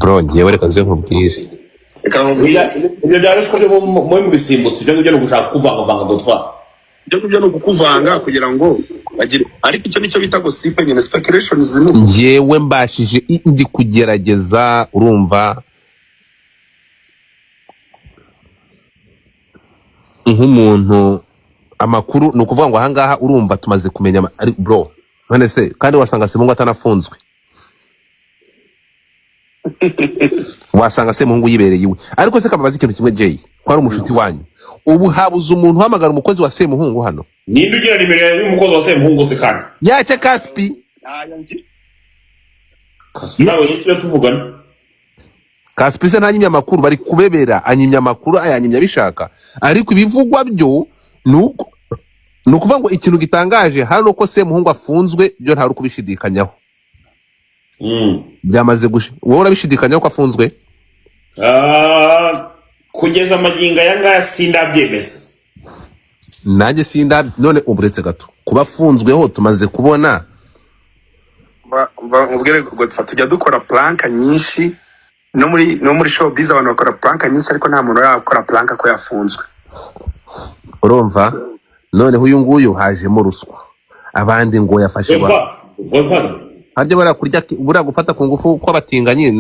bro ngiye reka nze nkubwire ibyo byarashwe mu bisimbutse ibyo ngibyo no gushaka kuvanga dotwa ibyo no kukuvanga kugira ngo bagire ariko icyo nicyo bita gossip nyine speculations zimu ngewe mbashije ndi kugerageza urumva nk'umuntu amakuru ni ukuvuga ngo ahangaha urumva tumaze kumenya ari bro none se kandi wasanga Semungu atanafunzwe wasanga Semungu yibereye iwe ariko se kababaza ikintu kimwe Jay ko ari umushuti wanyu ubu habuze umuntu uhamagara umukozi wa Semungu hano ninde ugira nimero y'umukozi wa Semungu se kandi yace Kaspi nawe nicyo tuvugana Kaspi se ntanyimya amakuru bari kubebera anyimya amakuru ayanyimya bishaka ariko ibivugwa byo nuko nukuvuga ngo ikintu gitangaje hano ko Semungu afunzwe byo nta rukubishidikanyaho byamaze wowe urabishidikanyaho ko afunzwe kugeza maginga yanga sindabyemeza nanjye sinda none uburetse gato kuba afunzweho tumaze kubona ubwire ngo tujya dukora planka nyinshi no muri showbiz abantu bakora planka nyinshi ariko nta muntu yakora planka ko yafunzwe urumva none uyu nguyu hajemo ruswa abandi ngo yafashe harya barakurya bura gufata ku ngufu kw'abatinganyi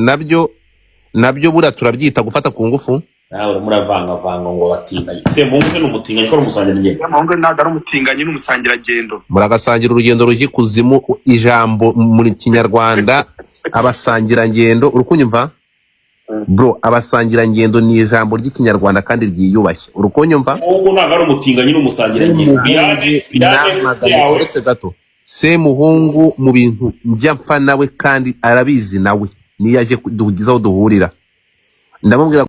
nabyo bura turabyita gufata ku ngufu nawe muravanga ngo batinganye Semungu se n'umutinganyi ko umusangira ngendo Semungu ntago ari umutinganyi n'umusangira gendo muragasangira urugendo ruji kuzimu ijambo muri Kinyarwanda abasangira ngendo urukunyumva bro abasangira ngendo ni ijambo ry'Ikinyarwanda kandi ryiyubashye urukunyumva Semungu ntago ari umutinganyi n'umusangira ngendo uretse gato Semuhungu mu bintu njya mpfa nawe kandi arabizi nawe niyaje duhugizaho duhurira ndamubwira